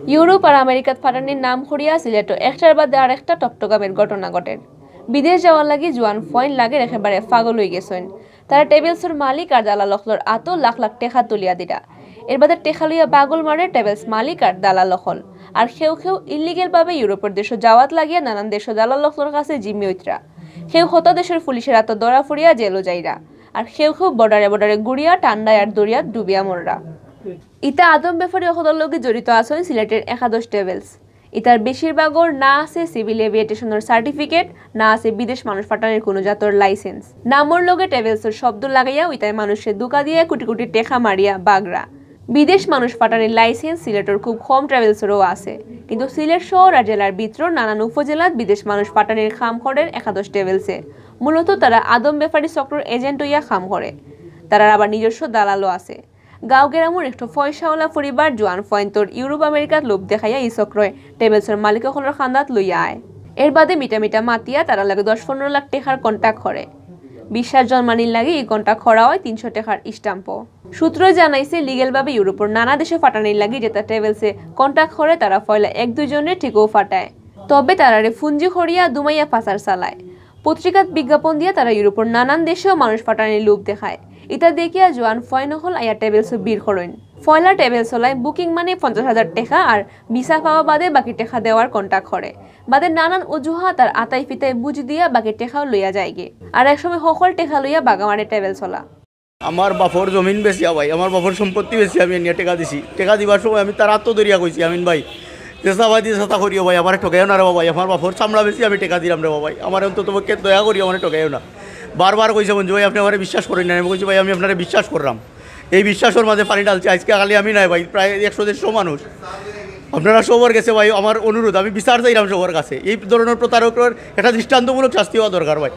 Europe আর আমেরিকাত ফাটানির নাম করিয়া সিলেটও একটার বাদে আর একটা টকটকামের ঘটনা ঘটেন। বিদেশ যাওয়ার লাগি জোয়ান ফয়েন লাগে একেবারে পাগল হয়ে গেছেন। তারা টেবিলসের মালিক আর দালাল লখলর আতো লাখ লাখ টেকা তুলিয়া দিরা। এর বাদে টেকা লইয়া বাগল মারে টেবিলস মালিক আর দালাল লখল। আর খেউ খেউ ইলিগেল ভাবে ইউরোপের দেশ যাওয়াত লাগিয়া নানান দেশ দালাল লখলর কাছে জিম্মি হইতরা। খেউ হত দেশের পুলিশের আতো দরা ফুরিয়া জেলও যাইরা। আর খেউ খেউ বর্ডারে গুড়িয়া ঠান্ডায় আর দরিয়া ডুবিয়া মররা। ইতা আদম ব্যাপারী অকদর লগে জড়িত আছেন সিলেটের একাদশ টেবিলস। ইতার বেশিরভাগর না আছে সিভিল এভিয়েশনের সার্টিফিকেট, না আছে বিদেশ মানুষ পাঠানোর কোনো জাতর লাইসেন্স। নামর লগে টেবিলসের শব্দ লাগাইয়া ইতায় মানুষের দুকা দিয়ে কোটি কোটি টেকা মারিয়া বাগরা। বিদেশ মানুষ পাঠানোর লাইসেন্স সিলেটের খুব কম ট্রাভেলসেরও আছে, কিন্তু সিলেট শহর আর জেলার ভিতর নানান উপজেলাত বিদেশ মানুষ পাঠানোর খাম করেন একাদশ টেবিলসে। মূলত তারা আদম ব্যাপারী চক্রের এজেন্ট হইয়া খাম করে। তারা আবার নিজস্ব দালালও আছে। গাঁও গেরামুর একটু পয়সাওয়ালা পরিবার জোয়ান ফয়েন্তর ইউরোপ আমেরিকাত লোভ দেখাইয়া ই চক্রয় টেবিলসের মালিকসকলের খান্দাত লইয়া আয়। এর বাদে মিটা মাতিয়া তারা লাগে 10-15 লাখ টাকার কন্ট্যাক্ট করে। বিশ্বাস জন্মানির লাগে এই কন্ট্যাক্ট করা হয় 300 টাকার স্টাম্পও। সূত্র জানাইছে লিগেল ভাবে ইউরোপের নানা দেশে ফাটানির লাগে যেটা টেবিলসে কন্ট্যাক্ট করে তারা ফয়লা 1-2 জনের ঠিকও ফাটায়। তবে তারারে ফুঞ্জি খড়িয়া দুমাইয়া পাচার চালায়। পত্রিকাত বিজ্ঞাপন দিয়া তারা ইউরোপের নানান দেশেও মানুষ ফাটানির লোভ দেখায়। ইতা দেখিয়া জোয়ান ফয়ন হল আয়া টেবিলস বীর করেন। ফয়লা টেবিলস হলাই বুকিং মানে 50,000 টাকা আর ভিসা পাওয়া বাদে বাকি টাকা দেওয়ার কন্ট্যাক্ট করে। বাদে নানান অজুহাত আর আতাই ফিতাই বুঝি দিয়া বাকি টাকাও লইয়া যায়গে। আর একসময় সকল টাকা লইয়া বাগামারে টেবিলস হলা। আমার বাপর জমিন বেশি ভাই, আমার বাপর সম্পত্তি বেশি, আমি এনে টাকা দিছি। টাকা দিবার সময় আমি তার আত্মদরিয়া কইছি আমিন ভাই চেষ্টা ভাই দিয়ে চেষ্টা করিও ভাই, আমার ঠকাইও না রে বাবাই, আমার বাপর চামড়া বেশি, আমি টাকা দিলাম রে বাবাই, আমার অন্তত তোমাকে দয়া করিও, আমার ঠকাইও না। বারবার কইছে মঞ্জু ভাই আপনি আমার বিশ্বাস করেন না। আমি কইছি ভাই আমি আপনারা বিশ্বাস করলাম, এই বিশ্বাসের মাঝে পানি ডালছি। আজকে খালি আমি নাই ভাই, প্রায় 100-150 মানুষ আপনারা সবার গেছে ভাই। আমার অনুরোধ, আমি বিচার চাইলাম সবার কাছে, এই ধরনের প্রতারকের একটা দৃষ্টান্তমূলক শাস্তি হওয়া দরকার ভাই।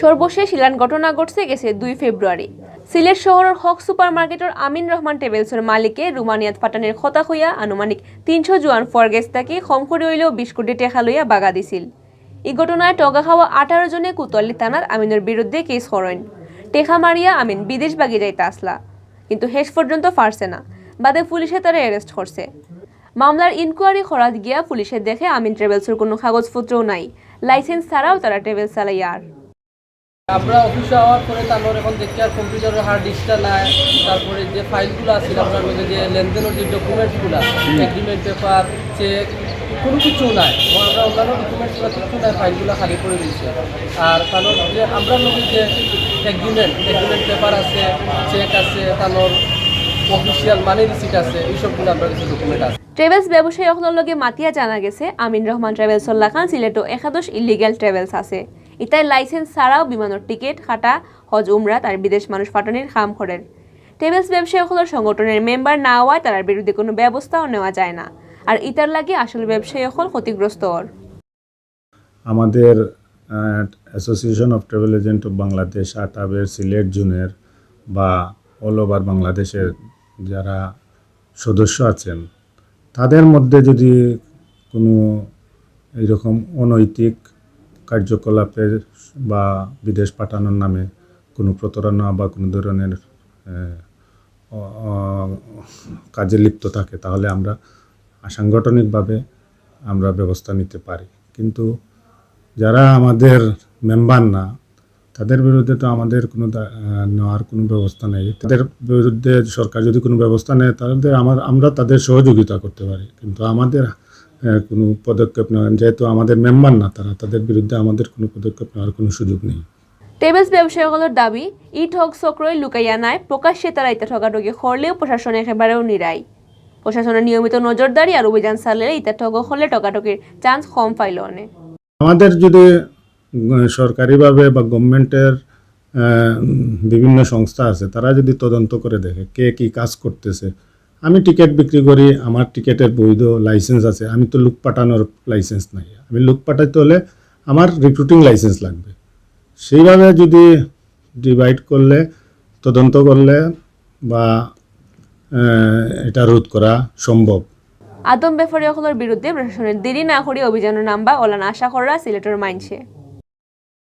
সর্বশেষ ইলান ঘটনা ঘটছে গেছে 2 ফেব্রুয়ারি। সিলেট শহরের হক সুপার মার্কেটের আমিন রহমান টেবিলসের মালিকে রুমানিয়াত ফাটানের কথা হইয়া আনুমানিক 300 জোয়ান ফরগেস তাকে কম করে হইলেও 20 কোটি টাকা লইয়া বাগা দিছিল। এই ঘটনায় টগা খাওয়া 18 জনে কুতলি থানার আমিনের বিরুদ্ধে কেস করেন। টেকা মারিয়া আমিন বিদেশ বাগি যাইতে আসলা, কিন্তু শেষ পর্যন্ত পারছে না। বাদে পুলিশে তারা অ্যারেস্ট করছে। মামলার ইনকোয়ারি করাত গিয়া পুলিশে দেখে আমিন ট্রাভেলসের কোনো কাগজপত্রও নাই, লাইসেন্স ছাড়াও তারা ট্রাভেলস চালাইয়া। আর আমরা অফিসে হওয়ার পরে তারপর এখন দেখি আর কম্পিউটারের হার্ড ডিস্কটা নাই, তারপরে যে ফাইলগুলো আছে আপনার মধ্যে যে লেনদেনের যে ডকুমেন্টসগুলো, এগ্রিমেন্ট পেপার, চেক, কোনো কিছু নাই। আমরা অন্যান্য ডকুমেন্টসগুলো কিছু নাই, ফাইলগুলো খালি করে দিয়েছি। আর কারণ যে আমরা লোকের যে এগ্রিমেন্ট পেপার আছে, চেক আছে, তারপর অফিসিয়াল মানি রিসিট আছে, এইসবগুলো আপনার কাছে ডকুমেন্ট আছে। ট্রাভেলস ব্যবসায়ী অকলের লগে মাতিয়া জানা গেছে আমিন রহমান ট্রাভেলসর লাখান সিলেটও একাদশ ইলিগ্যাল ট্রাভেলস আছে। ইতাই লাইসেন্স ছাড়াও বিমানের টিকিট কাটা, হজ উমরাত আর বিদেশ মানুষ পাঠানোর কাম করেন। ট্রাভেলস ব্যবসায়ী অকলের সংগঠনের মেম্বার না হওয়ায় তার বিরুদ্ধে কোনো ব্যবস্থাও নেওয়া যায় না। আর ইতার লাগে আসল ব্যবসায়ী অকল ক্ষতিগ্রস্ত হন। আমাদের association of travel agent of Bangladesh আটাবের সিলেট জোনের বা অল ওভার বাংলাদেশের যারা সদস্য আছেন, তাদের মধ্যে যদি কোনো এইরকম অনৈতিক কার্যকলাপের বা বিদেশ পাঠানোর নামে কোনো প্রতারণা বা কোনো ধরনের কাজে লিপ্ত থাকে, তাহলে আমরা সাংগঠনিকভাবে আমরা ব্যবস্থা নিতে পারি। কিন্তু যারা আমাদের মেম্বার না, তাদের বিরুদ্ধে তো আমাদের কোনো নেওয়ার কোনো ব্যবস্থা নেই। তাদের বিরুদ্ধে সরকার যদি কোনো ব্যবস্থা নেয় তাহলে আমরা তাদের সহযোগিতা করতে পারি, কিন্তু আমাদের কোনো পদক্ষেপ নেওয়া, যেহেতু আমাদের মেম্বার না তারা, তাদের বিরুদ্ধে আমাদের কোনো পদক্ষেপ নেওয়ার কোনো সুযোগ নেই। ট্রাভেলস ব্যবসায়ীগুলোর দাবি ই ঠগ চক্রই লুকাইয়া নাই, প্রকাশ্যে তারা ইতা ঠগাঠগি করলেও প্রশাসন একেবারেও নিরাই। প্রশাসনের নিয়মিত নজরদারি আর অভিযান চালালে ইতা ঠগ হলে ঠগাঠগির চান্স কম পাইল অনেক। আমাদের যদি সরকারিভাবে বা গভর্নমেন্টের বিভিন্ন সংস্থা আছে, তারা যদি তদন্ত করে দেখে কে কী কাজ করতেছে। আমি টিকিট বিক্রি করি, আমার টিকিটের বৈধ লাইসেন্স আছে, আমি তো লুক পাঠানোর লাইসেন্স নাই। আমি লুক পাঠাইতে হলে আমার রিক্রুটিং লাইসেন্স লাগবে। সেইভাবে যদি ডিভাইড করলে, তদন্ত করলে বা এটা রোধ করা সম্ভব। আদম ব্যাপারী অকলের বিরুদ্ধে প্রশাসনের দেরি না করে অভিযানের নামবা ওলান আশা করা সিলেটের মাইনছে।